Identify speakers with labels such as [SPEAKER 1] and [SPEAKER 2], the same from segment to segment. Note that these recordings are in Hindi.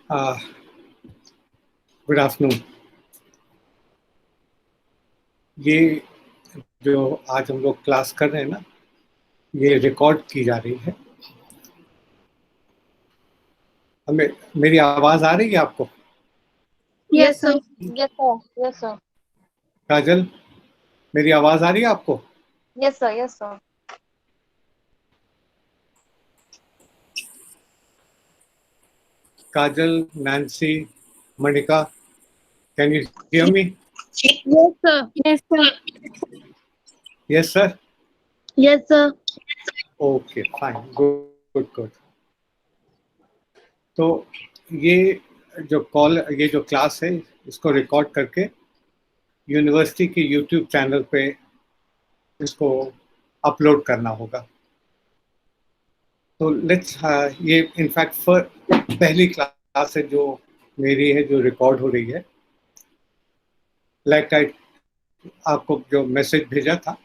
[SPEAKER 1] Good afternoon. ये जो आज हम लोग क्लास कर रहे हैं ना, ये रिकॉर्ड की जा रही है। हमें मेरी आवाज आ रही है आपको?
[SPEAKER 2] Yes sir. Yes sir. Yes sir.
[SPEAKER 1] Kajal, मेरी आवाज आ रही है आपको?
[SPEAKER 2] Yes sir. Yes sir.
[SPEAKER 1] Kajal, Nancy, Manika, can you hear me?
[SPEAKER 2] Yes sir. Yes sir.
[SPEAKER 1] Yes sir.
[SPEAKER 2] Yes sir.
[SPEAKER 1] Okay, fine, good good good. तो ये ये जो क्लास है, इसको रिकॉर्ड करके यूनिवर्सिटी के यूट्यूब चैनल पे इसको अपलोड करना होगा। तो लेट्स ये इनफैक्ट पहली क्लास है जो मेरी है, जो रिकॉर्ड हो रही है। लाइक आई आपको जो मैसेज भेजा था,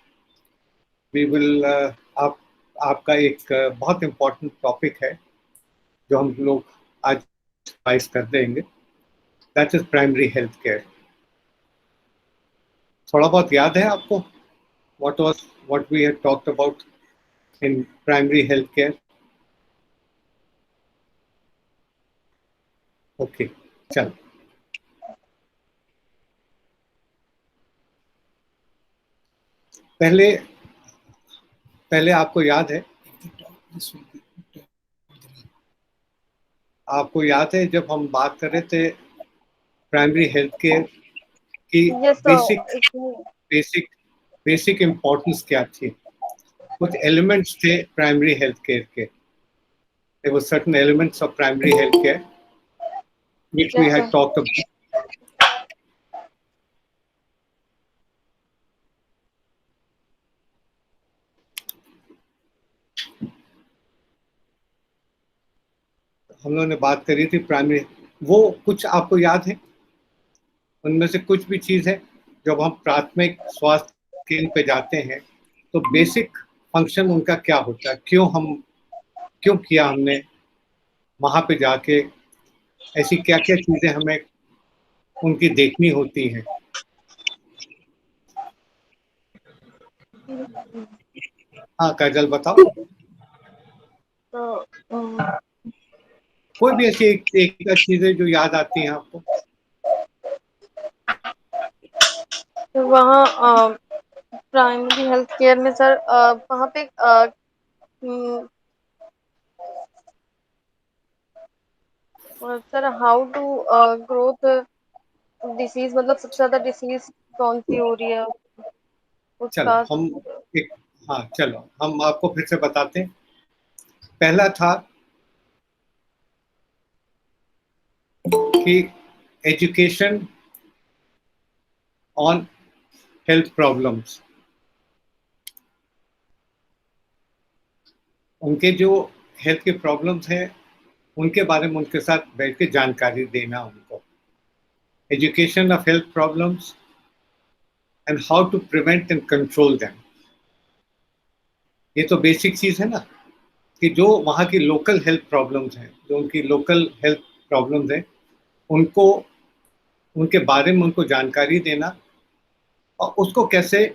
[SPEAKER 1] वी विल आपका एक बहुत इम्पोर्टेंट टॉपिक है जो हम लोग आज रिवाइज कर देंगे। That is primary health care. थोड़ा बहुत याद है आपको what we had talked about in primary health care? Okay, चल। पहले पहले आपको याद है जब हम बात कर रहे थे प्राइमरी हेल्थ केयर की
[SPEAKER 2] yes
[SPEAKER 1] basic
[SPEAKER 2] sir.
[SPEAKER 1] Basic basic importance क्या थी? कुछ एलिमेंट्स थे प्राइमरी हेल्थ केयर के। There were certain elements of primary health care which we
[SPEAKER 2] yes
[SPEAKER 1] had
[SPEAKER 2] sir.
[SPEAKER 1] talked about. हम लोगों ने बात करी थी प्राइमरी, वो कुछ आपको याद है? उनमें से कुछ भी चीज है? जब हम प्राथमिक स्वास्थ्य केंद्र पे जाते हैं तो बेसिक फंक्शन उनका क्या होता है? क्यों किया हमने वहां पे जाके? ऐसी क्या क्या चीजें हमें उनकी देखनी होती हैं? हाँ काजल, बताओ।
[SPEAKER 2] तो
[SPEAKER 1] कोई भी ऐसी एक चीजें जो याद आती हैं आपको?
[SPEAKER 2] वहाँ प्राइमरी हेल्थ केयर में सर वहाँ पे sir how to growth disease, मतलब सबसे ज्यादा डिसीज कौन सी हो रही है
[SPEAKER 1] चलो
[SPEAKER 2] उसका।
[SPEAKER 1] हम एक हाँ, चलो हम आपको फिर से बताते हैं। पहला था कि एजुकेशन ऑन हेल्थ प्रॉब्लम्स। उनके जो हेल्थ के प्रॉब्लम्स हैं उनके बारे में उनके साथ बैठ के जानकारी देना उनको। Education of health problems and how to prevent and control them. ये तो बेसिक चीज है ना, कि जो वहाँ की लोकल हेल्थ प्रॉब्लम्स हैं, जो उनकी लोकल हेल्थ प्रॉब्लम्स हैं, उनको उनके बारे में उनको जानकारी देना और उसको कैसे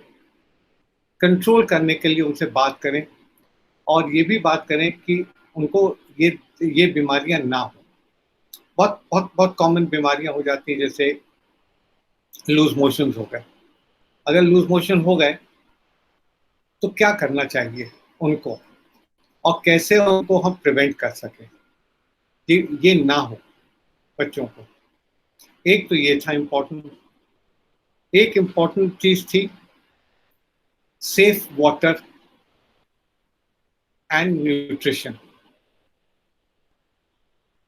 [SPEAKER 1] कंट्रोल करने के लिए उनसे बात करें। और ये भी बात करें कि उनको ये बीमारियां ना हो। बहुत बहुत बहुत कॉमन बीमारियां हो जाती हैं, जैसे लूज मोशंस हो गए। अगर लूज मोशन हो गए तो क्या करना चाहिए उनको, और कैसे उनको हम प्रिवेंट कर सकें कि ये ना हो बच्चों को। एक तो ये था इम्पोर्टेंट। एक इम्पोर्टेंट चीज थी सेफ वाटर एंड न्यूट्रिशन।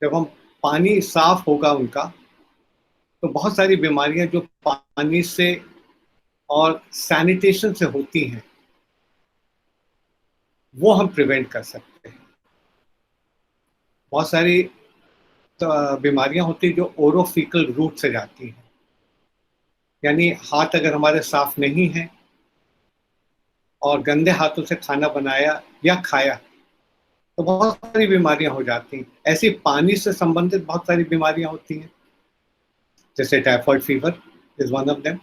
[SPEAKER 1] जब हम पानी साफ होगा उनका, तो बहुत सारी बीमारियां जो पानी से और सैनिटेशन से होती हैं वो हम प्रिवेंट कर सकते हैं। बहुत सारी बीमारियां होती हैं जो ओरोफिकल रूट से जाती हैं, यानी हाथ अगर हमारे साफ नहीं है और गंदे हाथों से खाना बनाया या खाया तो बहुत सारी बीमारियां हो जाती हैं। ऐसी पानी से संबंधित बहुत सारी बीमारियां होती हैं, जैसे typhoid fever is one of them,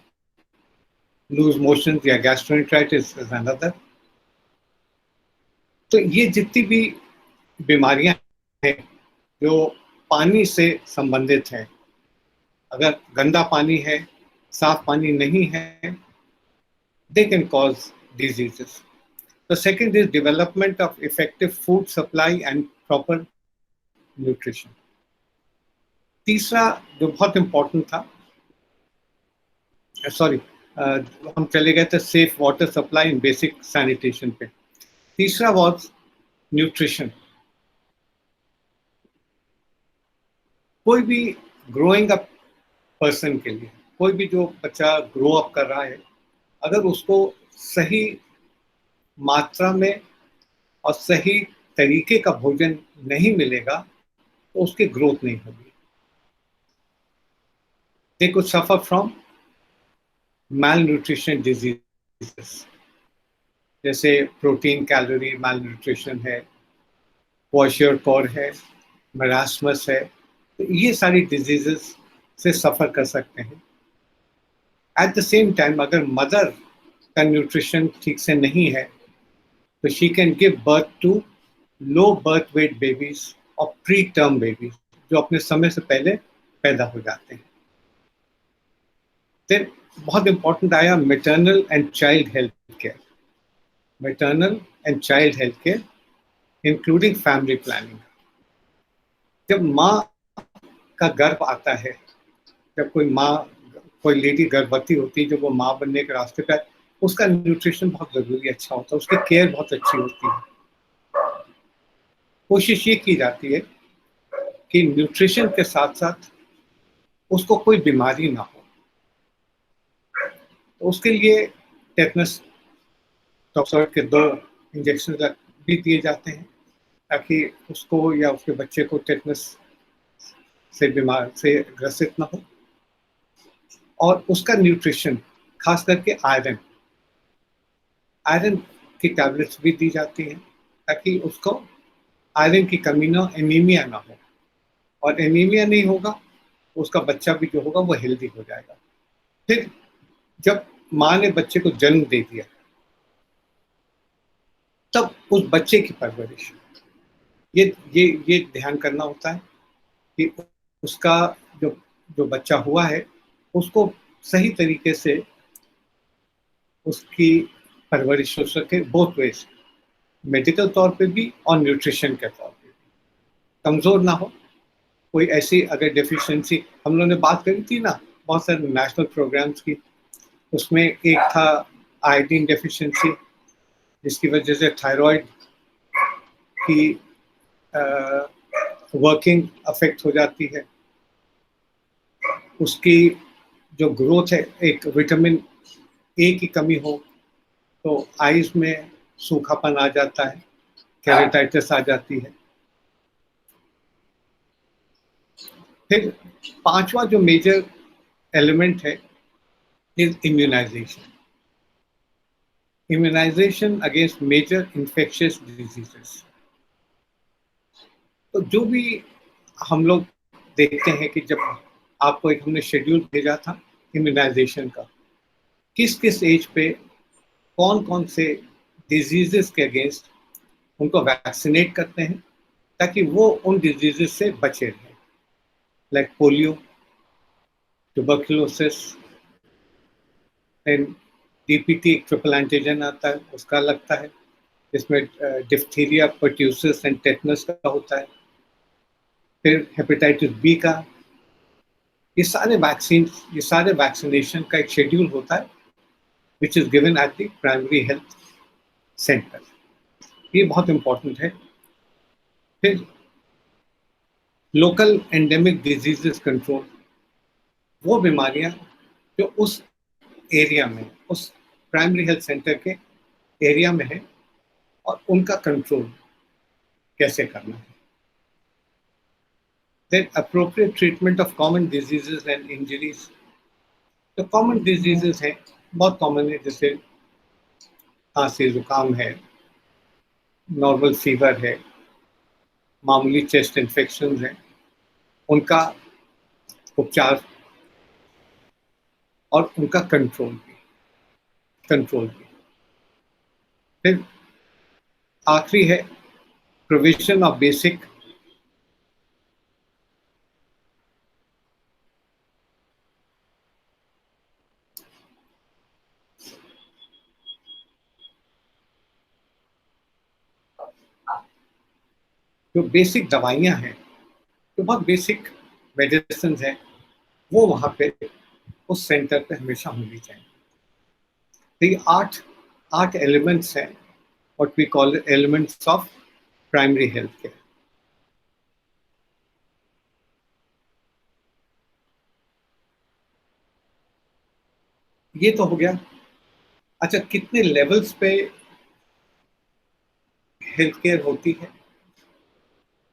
[SPEAKER 1] loose motion या गैस्ट्रोएंटेराइटिस इज अनदर। तो ये जितनी भी बीमारियां हैं जो पानी से संबंधित हैं, अगर गंदा पानी है, साफ पानी नहीं है, they can cause diseases. The second is development of effective food supply and proper nutrition. तीसरा जो बहुत इंपॉर्टेंट था, सॉरी, हम चले गए थे safe water supply and basic sanitation पे। तीसरा वाज न्यूट्रिशन। कोई भी ग्रोइंग अप पर्सन के लिए, कोई भी जो बच्चा ग्रो अप कर रहा है, अगर उसको सही मात्रा में और सही तरीके का भोजन नहीं मिलेगा तो उसकी ग्रोथ नहीं होगी। They could suffer from malnutrition diseases, जैसे प्रोटीन कैलोरी malnutrition है, क्वाशियोरकोर है, मरासमस है, तो ये सारी डिजीजेस से सफ़र कर सकते हैं। एट द सेम टाइम अगर मदर का न्यूट्रिशन ठीक से नहीं है तो she can give birth to low birth weight babies और प्री टर्म बेबीज जो अपने समय से पहले पैदा हो जाते हैं। फिर बहुत इंपॉर्टेंट आया maternal and child health care. Maternal and child health care including family planning. जब माँ का गर्भ आता है, जब कोई लेडी गर्भवती होती है, जब वो माँ बनने के रास्ते पर, उसका न्यूट्रिशन बहुत ज़रूरी अच्छा होता है, उसकी केयर बहुत अच्छी होती है। कोशिश ये की जाती है कि न्यूट्रिशन के साथ साथ उसको कोई बीमारी ना हो, तो उसके लिए टेटनस टॉक्सॉइड के 2 इंजेक्शन भी दिए जाते हैं ताकि उसको या उसके बच्चे को टेटनस से ग्रसित ना हो। और उसका न्यूट्रिशन खास करके आयरन की टैबलेट्स भी दी जाती हैं ताकि उसको आयरन की कमी ना, एनीमिया ना हो, और एनीमिया नहीं होगा उसका बच्चा भी जो होगा वो हेल्दी हो जाएगा। फिर जब माँ ने बच्चे को जन्म दे दिया तब उस बच्चे की परवरिश, ये ध्यान करना होता है कि उसका जो बच्चा हुआ है उसको सही तरीके से उसकी परवरिश हो सके, बोथ वेज, मेडिकल तौर पे भी और न्यूट्रिशन के तौर पे भी। कमज़ोर ना हो, कोई ऐसी अगर डेफिशिएंसी, हम लोगों ने बात करी थी ना बहुत सारे नेशनल प्रोग्राम्स की, उसमें एक था आयोडीन डेफिशिएंसी जिसकी वजह से थायराइड की वर्किंग अफेक्ट हो जाती है, उसकी जो ग्रोथ है, एक विटामिन ए की कमी हो तो आईज में सूखापन आ जाता है, केराटाइटिस आ जाती है। फिर 5वां जो मेजर एलिमेंट है is immunization against major infectious diseases. तो जो भी हम लोग देखते हैं कि जब आपको एक हमने शेड्यूल भेजा था इम्यूनाइजेशन का, किस किस एज पे कौन कौन से डिजीजेस के अगेंस्ट उनको वैक्सीनेट करते हैं ताकि वो उन डिजीजेस से बचे रहें, like polio, tuberculosis, and DPT एक ट्रिपल एंटीजन आता है उसका लगता है, जिसमें डिफ्थीरिया, पर्ट्यूसिस एंड टेटनस का होता है। फिर हेपेटाइटिस बी का, ये सारे वैक्सीनेशन का एक शेड्यूल होता है which is given at the primary health centre. ये बहुत इंपॉर्टेंट है। फिर लोकल एंडेमिक डिजीजेस कंट्रोल, वो बीमारियां जो उस एरिया में, उस प्राइमरी हेल्थ सेंटर के एरिया में है, और उनका कंट्रोल कैसे करना है। Then appropriate treatment of common diseases and injuries. तो कॉमन डिजीजेस हैं, बहुत कॉमन है, जैसे खांसी जुकाम है, नॉर्मल फीवर है, मामूली चेस्ट इन्फेक्शन हैं उनका उपचार और उनका कंट्रोल भी। फिर आखिरी है प्रोविजन ऑफ बेसिक जो बेसिक दवाइयाँ हैं, जो बहुत बेसिक मेडिसिन हैं, वो वहाँ पे उस सेंटर पे हमेशा होनी चाहिए। तो ये आठ एलिमेंट्स हैं, what we call elements of primary health care. ये तो हो गया। अच्छा, कितने लेवल्स पे हेल्थ केयर होती है,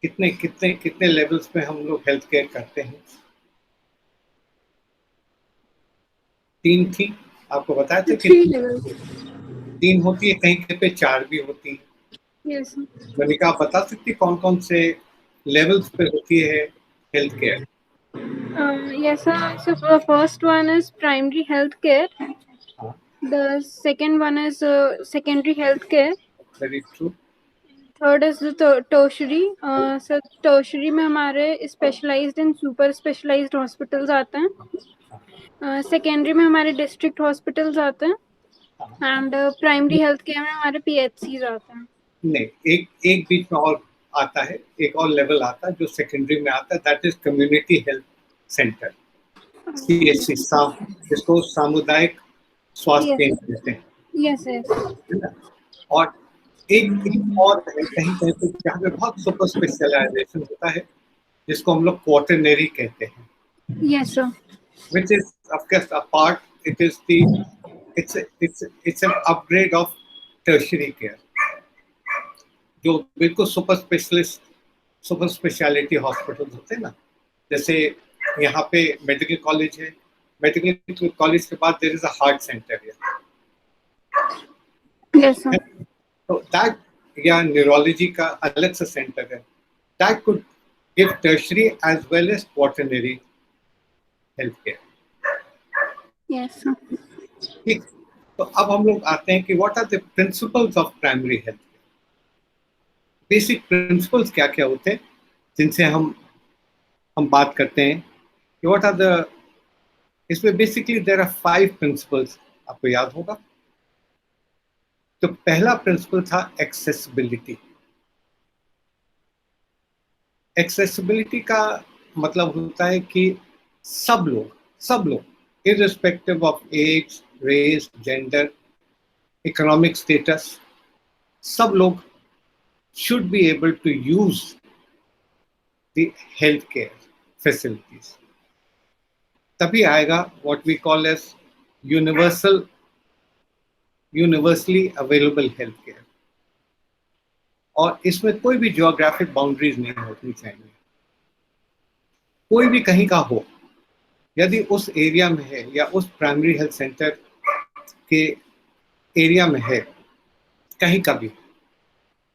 [SPEAKER 1] कितने कितने कितने लेवल्स पे हम लोग हेल्थ केयर करते हैं? 3 थी, आपको बताया था कि
[SPEAKER 3] 3 levels.
[SPEAKER 1] 3 होती है, कहीं पे 4 भी होती है।
[SPEAKER 3] Yes.
[SPEAKER 1] मनिका, आप बता सकती कौन कौन से लेवल्स पे होती है health care?
[SPEAKER 3] Yes, sir. So the first one is primary health care.
[SPEAKER 1] हाँ,
[SPEAKER 3] The second one is secondary health care.
[SPEAKER 1] Very true.
[SPEAKER 3] Third is the tertiary. So tertiary में हमारे specialized and super specialized hospitals आते हैं. Secondary में हमारे district hospitals आते हैं. And primary health care में हमारे PHCs आते हैं.
[SPEAKER 1] नहीं, एक बीच में और आता है, एक और लेवल आता है जो सेकेंडरी में आता है, that is community health centre, CHC, जिसको सामुदायिक स्वास्थ्य
[SPEAKER 3] Yes.
[SPEAKER 1] केंद्र कहते हैं,
[SPEAKER 3] Yes, yes.
[SPEAKER 1] है ना? और एक और है कहीं कहीं पे जहाँ पे बहुत सुपर स्पेशलाइजेशन होता है, जिसको हम लोग क्वार्टरनरी कहते हैं,
[SPEAKER 3] Yes, sir.
[SPEAKER 1] which is of course a part, it is the it's an upgrade of tertiary care, जो बिल्कुल सुपर स्पेशलिटी हॉस्पिटल होते हैं ना, जैसे यहाँ पे मेडिकल कॉलेज है, मेडिकल कॉलेज के बाद there is a heart centre है,
[SPEAKER 3] Yes, sir.
[SPEAKER 1] तो दैट, या न्यूरोलॉजी का अलग सा सेंटर है, that could give tertiary as well as quaternary health care.
[SPEAKER 3] Yes, sir.
[SPEAKER 1] ठीक, तो अब हम लोग आते हैं कि what are the principles of primary health care. Basic principles क्या क्या होते हैं जिनसे हम बात करते हैं कि व्हाट आर द, इसमें बेसिकली देयर आर 5 प्रिंसिपल्स, आपको याद होगा। तो पहला प्रिंसिपल था एक्सेसिबिलिटी। एक्सेसिबिलिटी का मतलब होता है कि सब लोग irrespective of age, race, gender, economic status, सब लोग should be able to use the healthcare facilities. तभी आएगा what we call as universally available healthcare, और इसमें कोई भी जियोग्राफिक बाउंड्रीज नहीं होनी चाहिए। कोई भी कहीं का हो, यदि उस एरिया में है या उस प्राइमरी हेल्थ सेंटर के एरिया में है, कहीं का भी,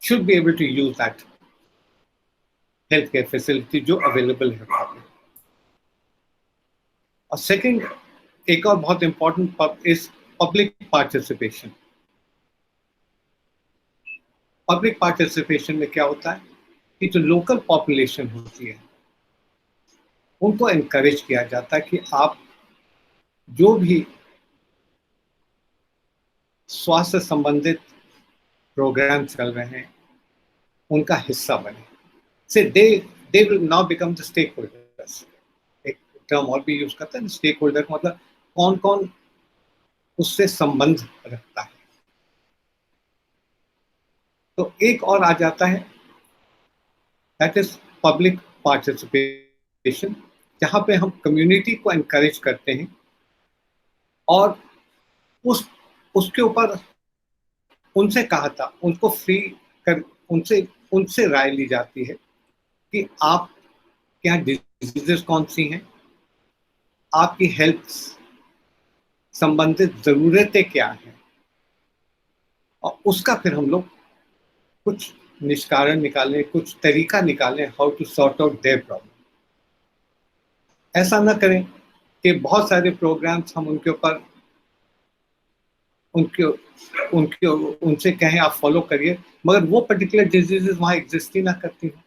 [SPEAKER 1] should be able to use that healthcare facility जो अवेलेबल है वहाँ पे। और सेकंड, एक और बहुत important is public participation. Public participation में क्या होता है कि जो लोकल पॉपुलेशन होती है उनको एनकरेज किया जाता है कि आप जो भी स्वास्थ्य संबंधित प्रोग्राम चल रहे हैं उनका हिस्सा बने, so they will now become the stakeholders. एक टर्म और भी यूज करते हैं, स्टेक होल्डर मतलब कौन कौन उससे संबंध रखता है। तो एक और आ जाता है, दैट इज पब्लिक पार्टिसिपेशन, जहां पे हम कम्युनिटी को एनकरेज करते हैं और उसके ऊपर उनसे कहा था, उनको फ्री कर, उनसे राय ली जाती है कि आप क्या डिजीजेस कौन सी हैं, आपकी हेल्थ संबंधित जरूरतें क्या हैं, और उसका फिर हम लोग कुछ निष्कारण निकालें, कुछ तरीका निकालें how to sort out their problem. ऐसा ना करें कि बहुत सारे प्रोग्राम्स हम उनके ऊपर उनके उनके उनसे कहें आप फॉलो करिए, मगर वो पर्टिकुलर डिजीजेस वहाँ एग्जिस्ट ही ना करती हैं।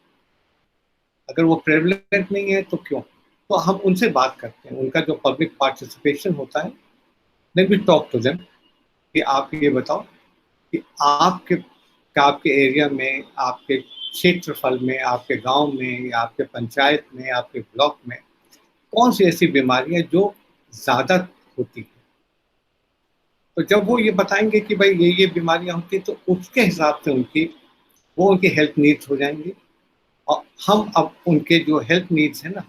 [SPEAKER 1] अगर वो प्रेवलेंट नहीं है तो क्यों? तो हम उनसे बात करते हैं, उनका जो पब्लिक पार्टिसिपेशन होता है, then we talk to them कि आप ये बताओ कि आपके एरिया में, आपके क्षेत्रफल में, आपके गांव में या आपके पंचायत में, आपके ब्लॉक में कौन सी ऐसी बीमारियां जो ज़्यादा होती हैं। तो जब वो ये बताएंगे कि भाई ये बीमारियां होती, तो उसके हिसाब से उनकी हेल्थ नीड्स हो जाएंगी, और हम अब उनके जो हेल्थ नीड्स है ना,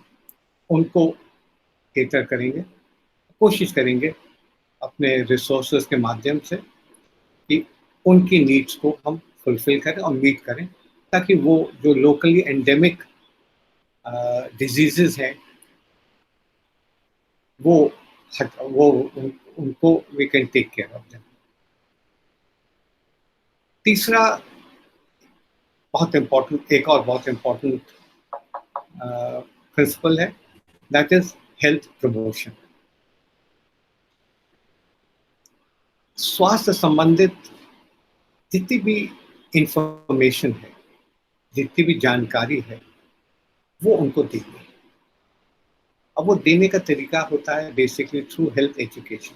[SPEAKER 1] उनको केटर करेंगे, कोशिश करेंगे अपने रिसोर्सेज के माध्यम से कि उनकी नीड्स को हम फुलफिल करें और मीट करें, ताकि वो जो लोकली एंडेमिक डिजीजेस हैं उनको we can take care of them. तीसरा एक और बहुत इम्पोर्टेंट प्रिंसिपल है, दैट इज हेल्थ प्रमोशन। स्वास्थ्य संबंधित जितनी भी इंफॉर्मेशन है, जितनी भी जानकारी है, वो उनको देनी है। अब वो देने का तरीका होता है बेसिकली थ्रू हेल्थ एजुकेशन।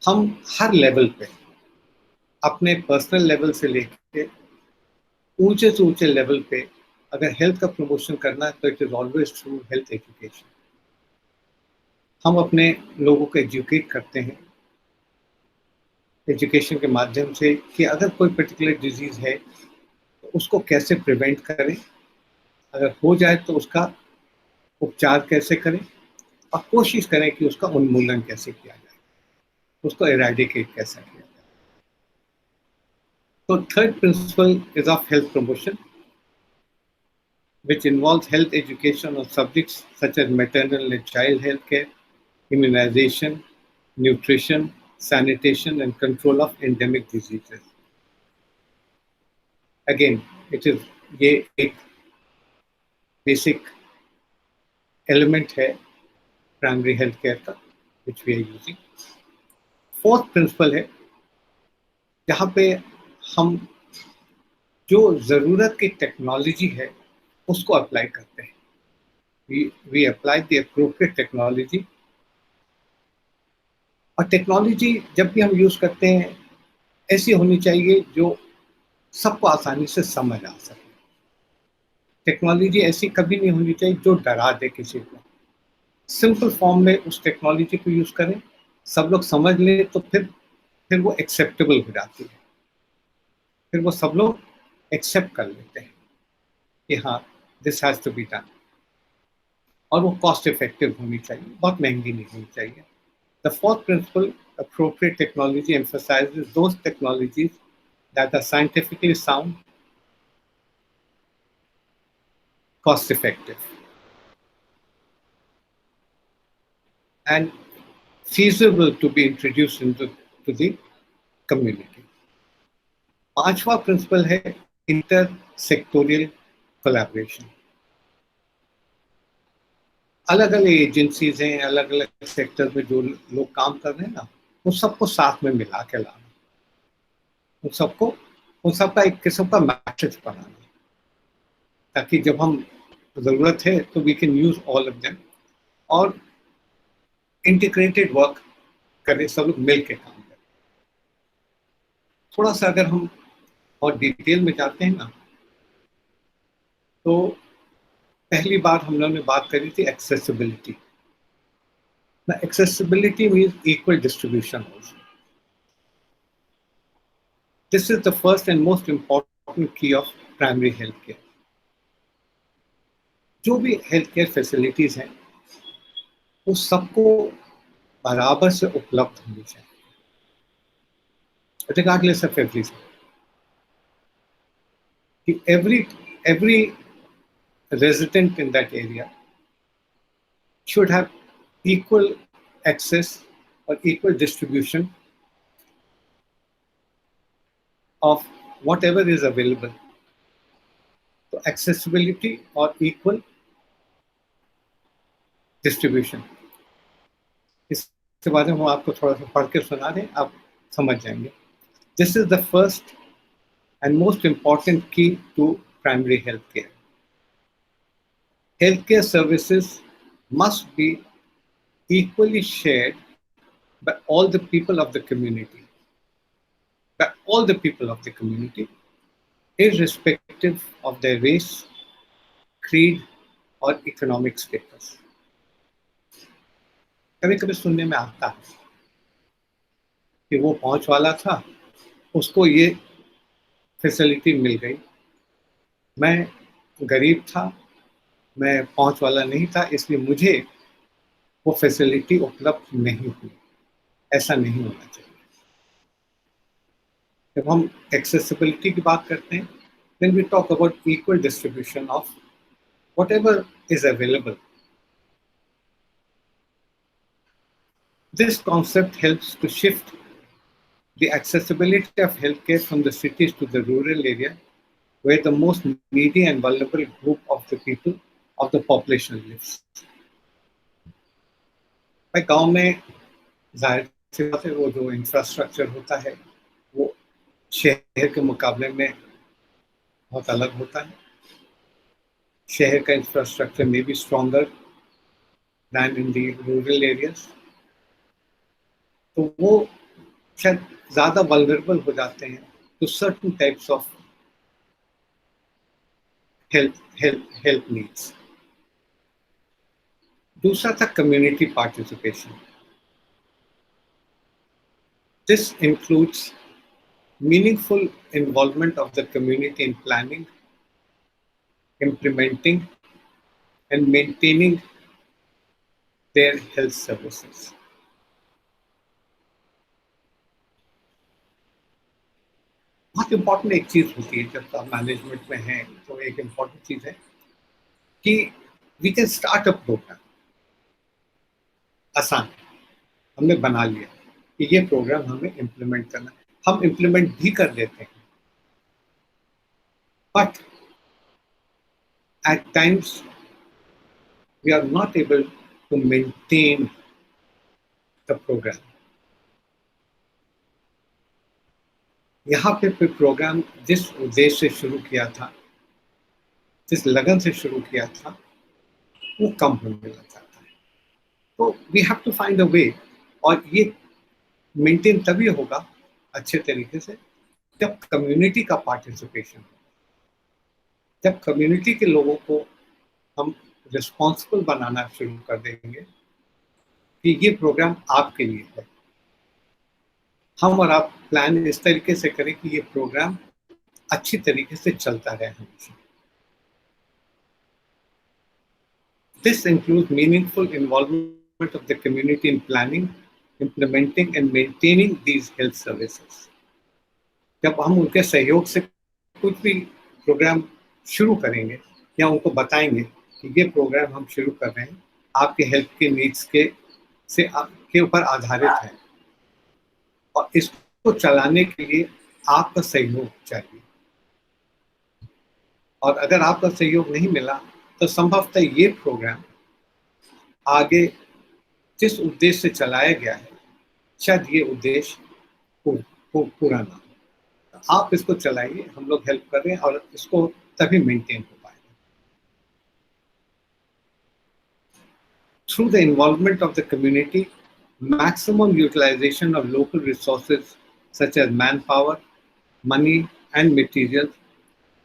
[SPEAKER 1] हम हर लेवल पे, अपने पर्सनल लेवल से लेकर ऊंचे से ऊंचे लेवल पे, अगर हेल्थ का प्रमोशन करना है तो it is always through health education. हम अपने लोगों को एजुकेट करते हैं एजुकेशन के माध्यम से कि अगर कोई पर्टिकुलर डिजीज है तो उसको कैसे प्रिवेंट करें, अगर हो जाए तो उसका उपचार कैसे करें, और कोशिश करें कि उसका उन्मूलन कैसे किया जाए, उसको एराडिकेट कैसे किया जाए। तो third principal is of health promotion, which involves health education on subjects such as maternal and child health care, immunization, nutrition, sanitation, and control of endemic diseases. Again, ये एक बेसिक एलिमेंट है प्राइमरी हेल्थ केयर का, which we are using. Fourth principle है जहाँ पे हम जो ज़रूरत की टेक्नोलॉजी है उसको अप्लाई करते हैं। we apply the appropriate technology, और टेक्नोलॉजी जब भी हम यूज़ करते हैं ऐसी होनी चाहिए जो सबको आसानी से समझ आ सके। टेक्नोलॉजी ऐसी कभी नहीं होनी चाहिए जो डरा दे किसी को। सिंपल फॉर्म में उस टेक्नोलॉजी को यूज़ करें, सब लोग समझ लें, तो फिर वो एक्सेप्टेबल हो जाती है, फिर वो सब लोग एक्सेप्ट कर लेते हैं कि हाँ this has to be done. और वो कॉस्ट इफेक्टिव होनी चाहिए, बहुत महंगी नहीं होनी चाहिए। The fourth principle, appropriate technology, emphasizes those technologies that are scientifically sound, cost effective, and feasible to be introduced to the community. पांचवा प्रिंसिपल है इंटर सेक्टोरियल कोलैबोरेशन। अलग अलग एजेंसीज हैं, अलग अलग सेक्टर में जो लोग काम कर रहे हैं ना, उन सबको साथ में मिला के लाना, उन सबका एक किस्म का मैट्रिक्स बनाना, ताकि जब हम ज़रूरत है तो we can use all of them, और इंटीग्रेटेड वर्क करें, सब लोग मिल के काम करें। थोड़ा सा अगर हम और डिटेल में जाते हैं ना, तो पहली बार हम लोगों ने बात करी थी एक्सेसिबिलिटी। ना, accessibility means equal distribution also. This is the first and most important की ऑफ प्राइमरी हेल्थ केयर। जो भी हेल्थ केयर फैसिलिटीज हैं वो सबको बराबर से उपलब्ध होनी चाहिए, regardless of everything. Every resident in that area should have equal access or equal distribution of whatever is available. तो accessibility और equal distribution, इसके बारे में हम आपको थोड़ा सा पढ़ के सुना दें, आप समझ जाएंगे. This is the first and most important key to primary health care. Healthcare services must be equally shared by all the people of the community. By all the people of the community, irrespective of their race, creed or economic status. कभी कभी सुनने में आता है कि वो पहुंच वाला था, उसको ये फैसिलिटी मिल गई, मैं गरीब था, मैं पहुंच वाला नहीं था, इसलिए मुझे वो फैसिलिटी उपलब्ध नहीं हुई. ऐसा नहीं होना चाहिए. जब हम एक्सेसिबिलिटी की बात करते हैं, then we talk about equal distribution of whatever is available. This concept helps to shift the accessibility of healthcare from the cities to the rural area, where the most needy and vulnerable group of the people of the population lives. भाई गांव में जाहिर सी बात है, वो जो इंफ्रास्ट्रक्चर होता है वो शहर के मुकाबले में बहुत अलग होता है. शहर का infrastructure may be stronger than in the rural areas. तो वो शायद ज़्यादा vulnerable हो जाते हैं to certain types of health needs. दूसरा था community participation. This includes meaningful involvement of the community in planning, implementing and maintaining their health services. बहुत इम्पोर्टेंट एक चीज होती है जब आप मैनेजमेंट में हैं, तो एक इम्पोर्टेंट चीज है कि we can start a programme. आसान, हमने बना लिया कि ये प्रोग्राम हमें इम्प्लीमेंट करना है, हम इम्प्लीमेंट भी कर देते हैं, but at times we are not able to maintain the program. यहाँ पे प्रोग्राम जिस उद्देश्य से शुरू किया था, जिस लगन से शुरू किया था, वो कम होने लग जाता है. तो we have to find a way, और ये मेंटेन तभी होगा अच्छे तरीके से जब कम्युनिटी का पार्टिसिपेशन हो, जब कम्युनिटी के लोगों को हम रिस्पॉन्सिबल बनाना शुरू कर देंगे कि ये प्रोग्राम आपके लिए है. हम और आप प्लान इस तरीके से करें कि ये प्रोग्राम अच्छी तरीके से चलता रहे हमेशा. This includes meaningful involvement of the community in planning, implementing and maintaining these health services. जब हम उनके सहयोग से कुछ भी प्रोग्राम शुरू करेंगे या उनको बताएंगे कि ये प्रोग्राम हम शुरू कर रहे हैं, आपके हेल्थ के नीड्स के ऊपर आधारित है और इसको चलाने के लिए आपका सहयोग चाहिए. और अगर आपका सहयोग नहीं मिला तो संभवतः ये प्रोग्राम आगे जिस उद्देश्य से चलाया गया है, शायद ये उद्देश्य पूरा ना हो. आप इसको चलाइए, हम लोग हेल्प कर रहे हैं और इसको तभी मेंटेन हो पाएगा. Through the involvement of the community, maximum utilization of local resources such as manpower, money and materials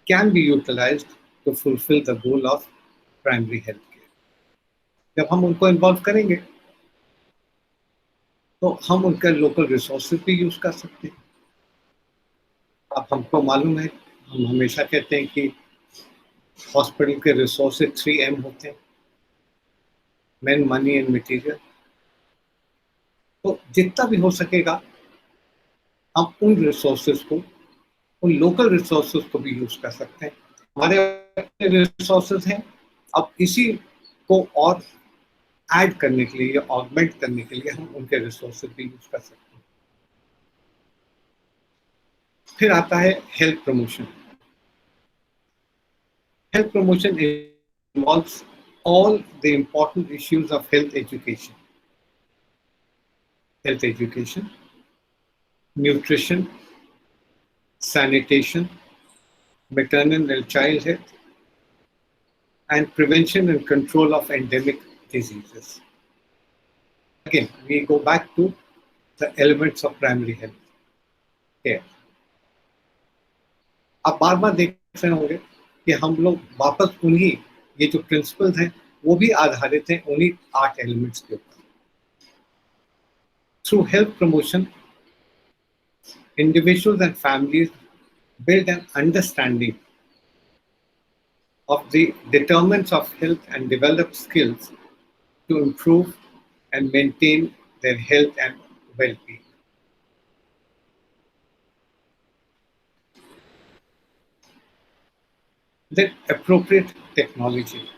[SPEAKER 1] can be utilized to fulfill the goal of primary health care. जब हम उनको इन्वॉल्व करेंगे तो हम उनका लोकल रिसोर्सेज भी यूज कर सकते हैं. अब हमको मालूम है, हम हमेशा कहते हैं कि हॉस्पिटल के रिसोर्सेज 3M होते हैं, मैन, मनी एंड मटेरियल. तो जितना भी हो सकेगा हम उन रिसोर्सेज को, उन लोकल रिसोर्सेज को भी यूज कर सकते हैं. हमारे अपने रिसोर्सेज हैं, अब इसी को और ऐड करने के लिए या ऑगमेंट करने के लिए हम उनके रिसोर्सेज भी यूज कर सकते हैं. फिर आता है health promotion. Health promotion involves all the important issues of health education, nutrition, sanitation, maternal and child health, and prevention and control of endemic diseases. Again, we go back to the elements of primary health care. आप बार बार देख रहे होंगे कि हम लोग वापस उन्हीं ये जो प्रिंसिपल्स हैं वो भी आधारित हैं उन्हीं 8 एलिमेंट्स के ऊपर. Through health promotion, individuals and families build an understanding of the determinants of health and develop skills to improve and maintain their health and well-being. Then appropriate technology.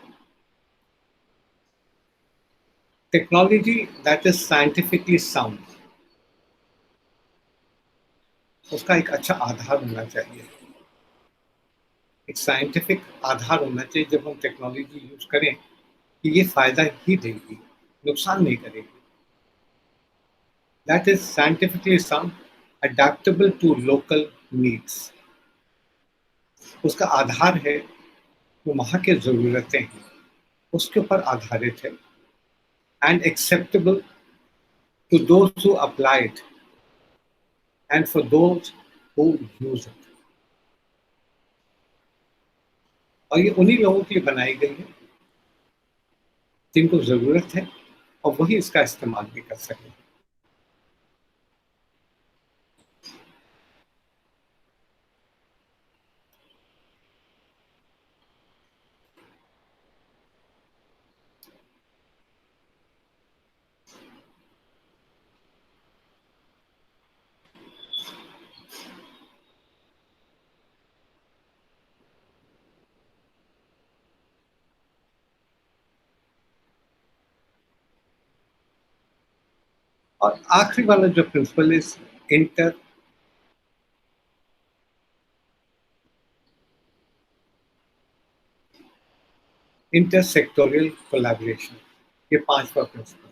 [SPEAKER 1] Technology that is scientifically sound. उसका एक अच्छा आधार होना चाहिए. एक साइंटिफिक आधार होना चाहिए जब हम टेक्नोलॉजी यूज करें कि ये फायदा ही देगी, नुकसान नहीं करेगी. That is scientifically sound, adaptable to local needs. उसका आधार है वो वहाँ के ज़रूरतें हैं उसके ऊपर आधारित है. And acceptable to those who apply it and for those who use it. और ये उन्हीं लोगों के लिए बनाई गई है जिनको ज़रूरत है और वही इसका इस्तेमाल भी कर सकें. और आखिरी वाला जो प्रिंसिपल है इंटरसेक्टोरियल कोलैबोरेशन. ये 5वां प्रिंसिपल.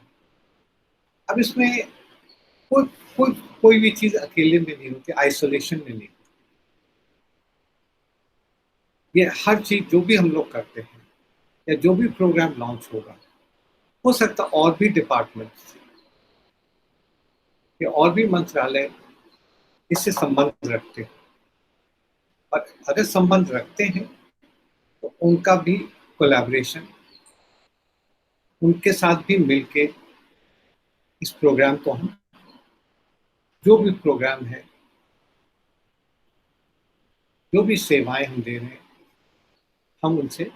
[SPEAKER 1] अब इसमें कोई भी चीज अकेले में नहीं होती, आइसोलेशन में नहीं. ये हर चीज जो भी हम लोग करते हैं या जो भी प्रोग्राम लॉन्च होगा हो सकता और भी डिपार्टमेंट्स या और भी मंत्रालय इससे संबंध रखते हैं. और अगर संबंध रखते हैं तो उनका भी कोलैबोरेशन उनके साथ भी मिलके इस प्रोग्राम को हम जो भी प्रोग्राम है जो भी सेवाएं हम दे रहे हैं हम उनसे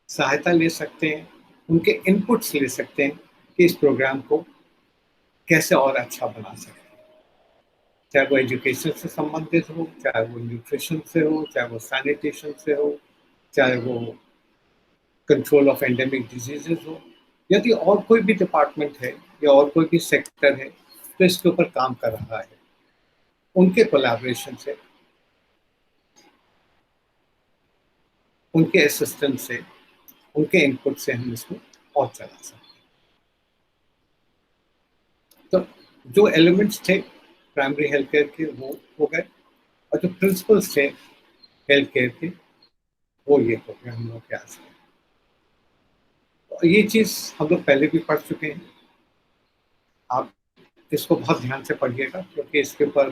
[SPEAKER 1] सहायता ले सकते हैं, उनके इनपुट्स ले सकते हैं कि इस प्रोग्राम को कैसे और अच्छा बना सकते हैं. चाहे वो एजुकेशन से संबंधित हो, चाहे वो न्यूट्रिशन से हो, चाहे वो सैनिटेशन से हो, चाहे वो कंट्रोल ऑफ एंडेमिक डिजीजेस हो. यदि और कोई भी डिपार्टमेंट है या और कोई भी सेक्टर है तो इसके ऊपर काम कर रहा है, उनके कोलैबोरेशन से, उनके असिस्टेंस से, उनके इनपुट से हम इसको और चला सकते हैं. तो जो एलिमेंट्स थे प्राइमरी हेल्थ केयर के वो हो गए और जो प्रिंसिपल्स थे हेल्थ केयर के वो ये हो गए हम लोग के आस. तो ये चीज़ हम लोग पहले भी पढ़ चुके हैं. आप इसको बहुत ध्यान से पढ़िएगा क्योंकि इसके ऊपर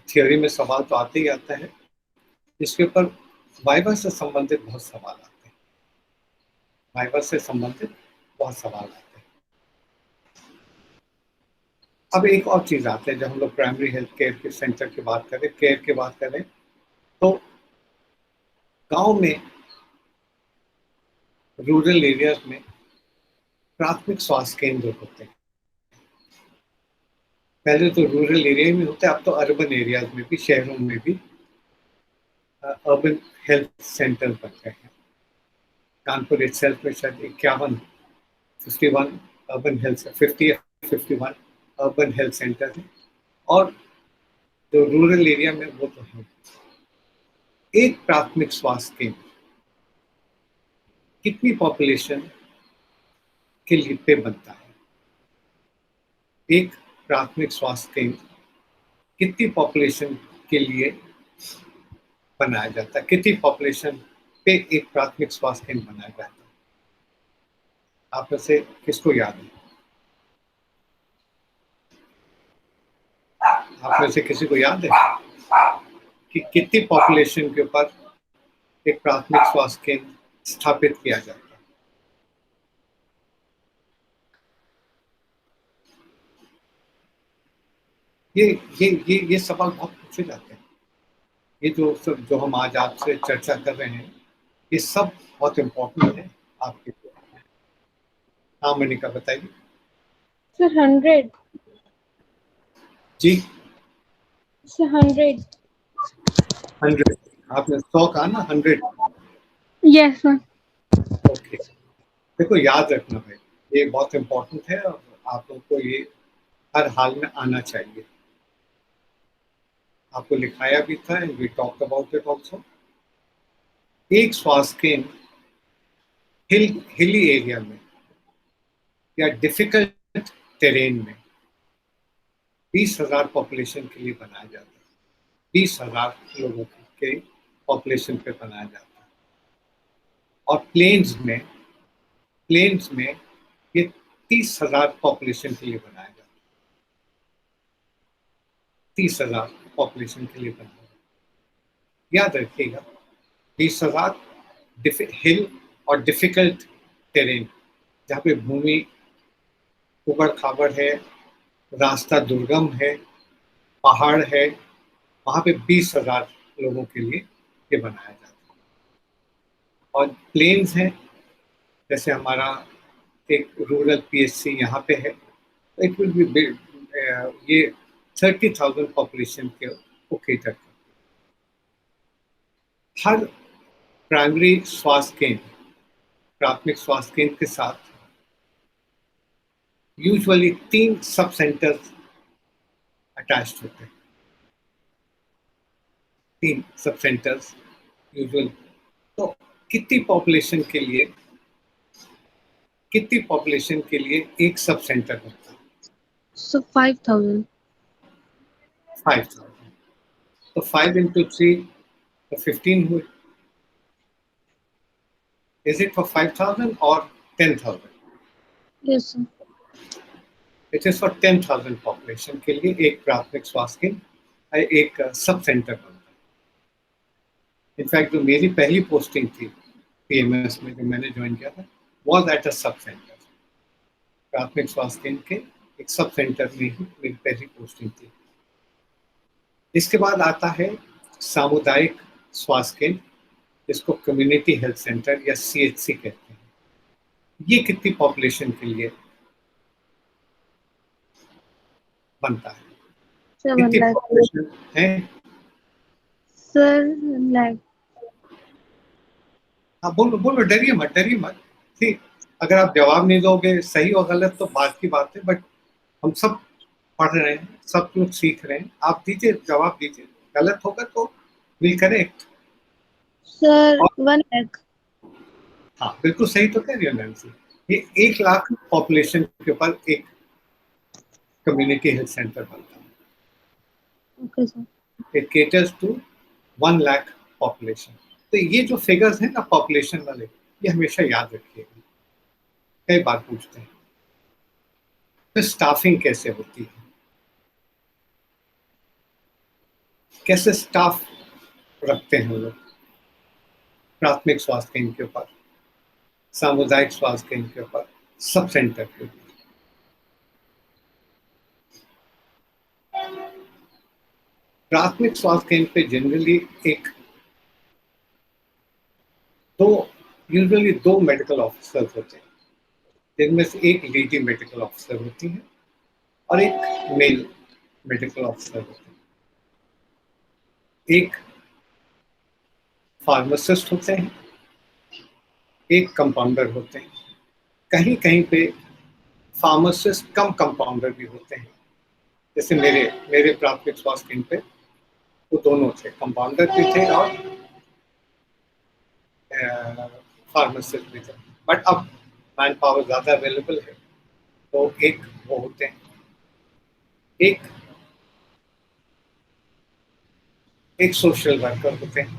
[SPEAKER 1] थियोरी में सवाल तो आते ही आता है. इसके ऊपर वाइवा से संबंधित बहुत सवाल आते हैं. वाइवा से संबंधित बहुत सवाल आते हैं. अब एक और चीज़ आते हैं जब हम लोग प्राइमरी हेल्थ केयर के सेंटर की बात करें, केयर की बात करें तो गांव में, रूरल एरियाज में प्राथमिक स्वास्थ्य केंद्र होते हैं. पहले तो रूरल एरिया में होते हैं, अब तो अर्बन एरियाज में भी, शहरों में भी अर्बन हेल्थ सेंटर बन गए हैं. कानपुर इटसेल्फ में शायद 51 urban health 51 urban health centre है और जो रूरल एरिया में वो तो है। एक प्राथमिक स्वास्थ्य केंद्र कितनी पॉपुलेशन के लिए पे बनता है? एक प्राथमिक स्वास्थ्य केंद्र कितनी पॉपुलेशन के लिए बनाया जाता है? कितनी पॉपुलेशन पे एक प्राथमिक स्वास्थ्य केंद्र बनाया जाता है? आप में से किसको याद है? आप में से किसी को याद है कि कितनी पॉपुलेशन के ऊपर एक प्राथमिक स्वास्थ्य केंद्र स्थापित किया जाता है? ये सवाल बहुत पूछे जाते हैं। ये जो हम आज आपसे चर्चा कर रहे हैं, ये सब बहुत इम्पोर्टेंट है आपके लिए। हाँ मनिका बताइए।
[SPEAKER 3] सर 100।
[SPEAKER 1] जी
[SPEAKER 3] सर 100।
[SPEAKER 1] 100। आपने 100 कहा ना, 100।
[SPEAKER 3] Yes sir.
[SPEAKER 1] ओके, देखो याद रखना भाई, ये बहुत इम्पोर्टेंट है और आप लोगों को ये हर हाल में आना चाहिए। आपको लिखाया भी था and we talk about it also. एक स्वास्थ्य केंद्र हिली एरिया में या डिफिकल्ट टेरेन में 20,000 पॉपुलेशन के लिए बनाया जाता है। 20,000 लोगों के पॉपुलेशन पे बनाया जाता है। और प्लेन्स में ये 30,000 पॉपुलेशन के लिए बनाया जाता है। 30,000 पॉपुलेशन के लिए बनाया जाता है। याद रखिएगा, 20,000 हिल और डिफिकल्ट टेरेन, जहाँ पे भूमि उबड़ खाबड़ है, रास्ता दुर्गम है, पहाड़ है, वहाँ पे 20,000 लोगों के लिए ये बनाया जाता है। और प्लेन्स हैं, जैसे हमारा एक रूरल पीएचसी यहाँ पे है, तो इट विल बी ये 30,000 पॉपुलेशन के कैटर करते। हर प्राइमरी स्वास्थ्य केंद्र, प्राथमिक स्वास्थ्य केंद्र के साथ यूजुअली 3 सब सेंटर्स अटैच्ड होते हैं। 3 सब सेंटर्स यूजुअल। तो कितनी पॉपुलेशन के लिए एक सब सेंटर होता है?
[SPEAKER 2] So 5,000.
[SPEAKER 1] 5,000। तो 5 into 3 तो 15 हुए। Is it for 5,000 or 10,000?
[SPEAKER 2] Yes, sir.
[SPEAKER 1] It is for 10,000 population के लिए एक प्राथमिक स्वास्थ्य केंद्र, एक सब सेंटर बनता है। इनफैक्ट जो मेरी पहली पोस्टिंग थी पीएमएस में, जो मैंने ज्वाइन किया था, was at a sub centre. प्राथमिक स्वास्थ्य केंद्र के एक सब सेंटर में ही मेरी पहली पोस्टिंग थी। इसके बाद आता है सामुदायिक स्वास्थ्य केंद्र, जिसको कम्युनिटी हेल्थ सेंटर या सीएचसी कहते हैं। ये कितनी पॉपुलेशन के लिए बनता है?
[SPEAKER 2] 7
[SPEAKER 1] कितनी
[SPEAKER 2] lakh.
[SPEAKER 1] पॉपुलेशन है?
[SPEAKER 2] Sir, lakh.
[SPEAKER 1] हाँ बोलो, डरिए मत। ठीक, अगर आप जवाब नहीं दोगे, सही और गलत तो बात की बात है, बट हम सब पढ़ रहे हैं, सब लोग सीख रहे हैं। आप दीजिए, जवाब दीजिए। गलत होगा तो विल करेक्ट।
[SPEAKER 2] Sir, 1 lakh.
[SPEAKER 1] हाँ बिल्कुल सही तो कह रही हो नैन्सी। ये 1 लाख पॉपुलेशन के ऊपर एक कम्युनिटी हेल्थ सेंटर बनता है।
[SPEAKER 2] Okay, sir.
[SPEAKER 1] It caters to 1 lakh population. तो ये जो फिगर्स हैं ना पॉपुलेशन वाले, ये हमेशा याद रखिएगा, कई बार पूछते हैं। फिर स्टाफिंग कैसे होती है, कैसे स्टाफ रखते हैं लोग प्राथमिक स्वास्थ्य केंद्र के ऊपर, सामुदायिक स्वास्थ्य केंद्र के ऊपर, सब सेंटर के ऊपर। प्राथमिक स्वास्थ्य केंद्र पे जनरली यूजुअली 2 मेडिकल ऑफिसर होते हैं, जिनमें से एक लेडी मेडिकल ऑफिसर होती है और एक मेल मेडिकल ऑफिसर होते हैं। एक फार्मासिस्ट होते हैं, एक कंपाउंडर होते हैं। कहीं कहीं पे फार्मासिस्ट कम कंपाउंडर भी होते हैं, जैसे मेरे प्राथमिक स्वास्थ्य केंद्र पे वो दोनों थे, कंपाउंडर भी थे और फार्मासिस्ट भी थे। बट अब मैन पावर ज़्यादा अवेलेबल है, तो एक वो होते हैं, एक सोशल वर्कर होते हैं,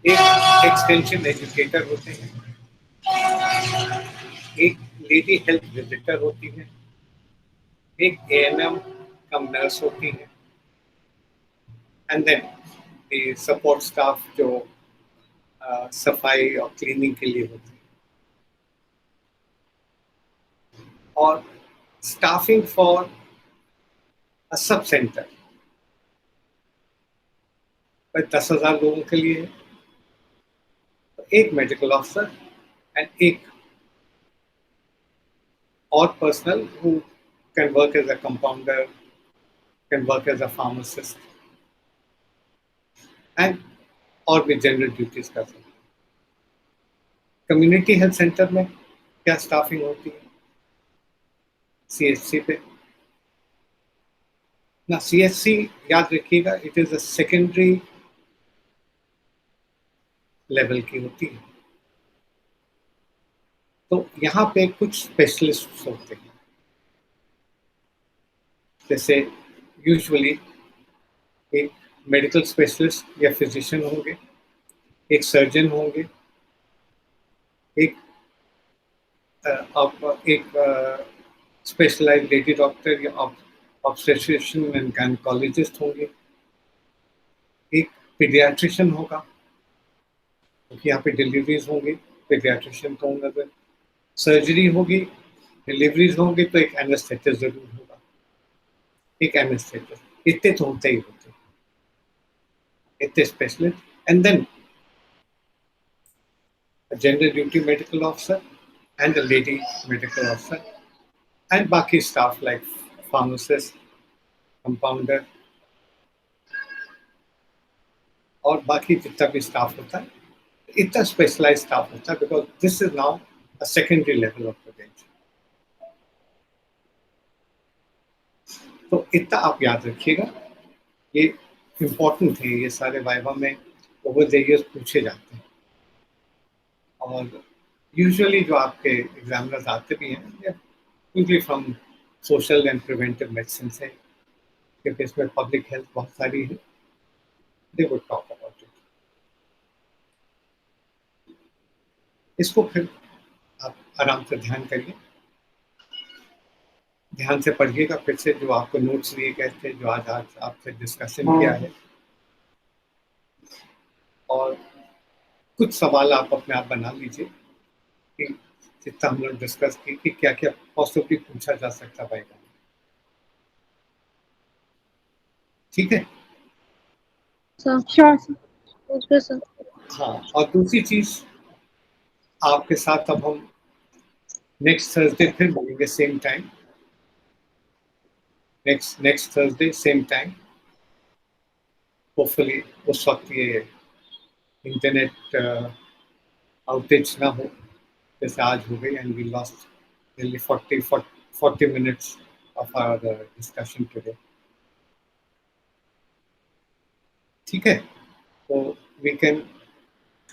[SPEAKER 1] एक एक्सटेंशन एजुकेटर होते हैं, एक लेडी हेल्थ विजिटर होती है, एक एएनएम कम नर्स होती है, एंड देन सपोर्ट स्टाफ जो सफाई और क्लीनिंग के लिए होती है। और staffing for a sub centre 10,000 लोगों के लिए है, तो एक मेडिकल ऑफिसर एंड एक और personal who can work as a compounder, can work as a pharmacist, and और भी जनरल ड्यूटीज कर सकते हैं। कम्युनिटी हेल्थ सेंटर में क्या स्टाफिंग होती है? सीएचसी पे ना, सीएचसी याद रखिएगा, it is a secondary level की होती है। तो यहाँ पे कुछ स्पेशलिस्ट होते हैं, जैसे यूजुअली एक मेडिकल स्पेशलिस्ट या फिजिशियन होंगे, एक सर्जन होंगे, एक स्पेशलाइज्ड लेडी डॉक्टर या ऑब्स्टेट्रिशियन एंड गायनेकोलॉजिस्ट होंगे, एक पीडियाट्रिशियन होगा, क्योंकि यहाँ पे डिलीवरीज होंगी, पीडियाट्रिशियन तो होंगे, सर्जरी होगी, डिलीवरीज होंगी, तो एक एनेस्थेटिस्ट जरूर होगा, एक एनेस्थेटिस्ट, इतने तो होते ही होते हैं, इतने specialist, and then general duty medical officer and a lady medical officer, and बाकी staff like pharmacist, compounder, और बाकी जितना भी स्टाफ होता है, इतना स्पेशलाइज्ड स्टाफ होता है, because this is now a secondary level of prevention. तो इतना आप याद रखिएगा, ये इम्पोर्टेंट है, ये सारे वाइवा में ओवर द ईयर्स पूछे जाते हैं, और यूजुअली जो आपके एग्जामिनर्स आते भी हैं, क्योंकि from social and preventive medicine से, क्योंकि इसमें पब्लिक हेल्थ बहुत सारी है, they would talk about it. इसको फिर आप आराम से ध्यान करिए, ध्यान से पढ़िएगा फिर से, जो आपको नोट्स दिए गए थे, जो आज आपसे डिस्कशन किया है, और कुछ सवाल आप अपने आप बना लीजिए कि जितना हम लोग डिस्कस की कि क्या क्या पॉसिबली पूछा जा सकता है। ठीक है
[SPEAKER 3] श्योर सर,
[SPEAKER 2] ओके सर।
[SPEAKER 1] हाँ, और दूसरी चीज आपके साथ अब हम नेक्स्ट थर्सडे फिर मिलेंगे, same time, next Thursday same time. Hopefully उस वक्त ये इंटरनेट आउटेज ना हो जैसे आज हो गई, and we lost nearly 40 minutes of our discussion today. ठीक है, तो we can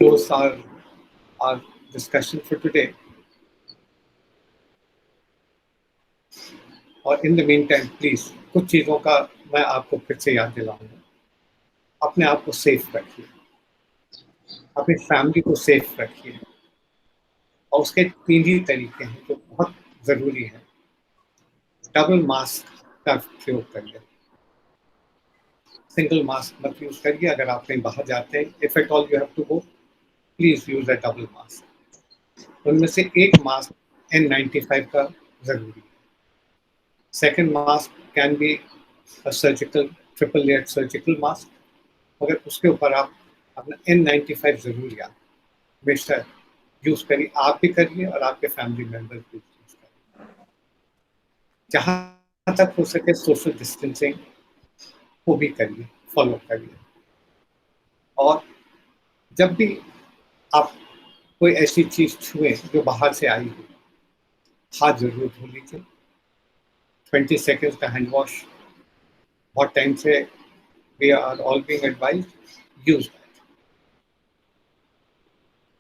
[SPEAKER 1] close our discussion for today. और in the meantime, please, कुछ चीज़ों का मैं आपको फिर से याद दिलाऊंगा। अपने आप को सेफ रखिए, अपनी फैमिली को सेफ रखिए, और उसके 3 ही तरीके हैं जो बहुत ज़रूरी है। डबल मास्क का प्रयोग करिए, सिंगल मास्क मत यूज करिए। अगर आप कहीं बाहर जाते हैं, if at all you have to go, please use a double mask. उनमें से एक मास्क N95 का जरूरी है। Second mask can be a surgical, triple layer surgical mask, मगर उसके ऊपर आप अपना N95 जरूर याद हमेशा यूज करिए, आप भी करिए और आपके फैमिली मेंबर्स भी यूज करिए। जहाँ तक हो सके सोशल डिस्टेंसिंग वो भी करिए, फॉलो करिए। और जब भी आप कोई ऐसी चीज छुए जो बाहर से आई हो, हाथ जरूर धो लीजिए, 20 seconds का हैंड वॉश बहुत टाइम से we are all being advised, use that.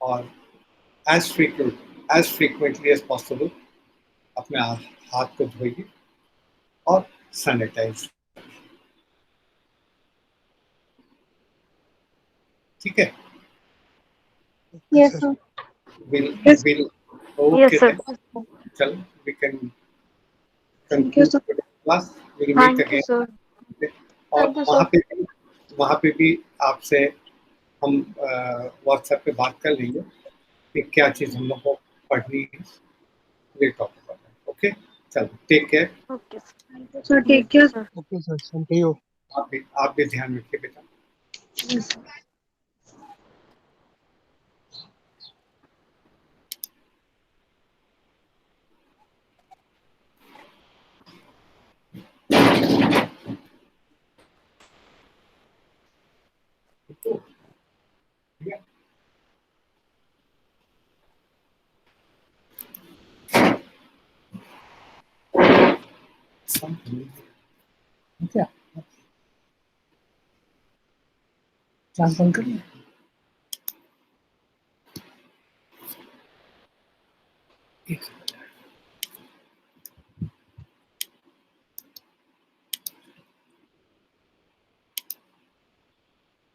[SPEAKER 1] और as frequently as possible अपने हाथ को धोइए और सैनिटाइज, ठीक है?
[SPEAKER 3] Yes, sir.
[SPEAKER 1] We'll
[SPEAKER 3] Yes.
[SPEAKER 1] okay
[SPEAKER 2] Yes, sir.
[SPEAKER 1] then. चलो, we can
[SPEAKER 3] Thank you,
[SPEAKER 1] conclude
[SPEAKER 3] sir.
[SPEAKER 1] today's class. We'll meet
[SPEAKER 2] Thank you,
[SPEAKER 1] again.
[SPEAKER 2] sir.
[SPEAKER 1] और
[SPEAKER 2] Thank you, sir.
[SPEAKER 1] वहाँ पे भी आपसे हम व्हाट्सएप पे बात कर लेंगे कि क्या चीज़ हम लोग को पढ़नी है, we'll talk about it. Okay? चलो, take care.
[SPEAKER 2] Okay, sir.
[SPEAKER 3] Sir, take care.
[SPEAKER 2] Sir.
[SPEAKER 4] Okay, sir. Same to you.
[SPEAKER 1] आप भी ध्यान रखिए बेटा.
[SPEAKER 3] Yes.
[SPEAKER 1] Yeah. Something. क्या? क्लास बंद कर लिया? एक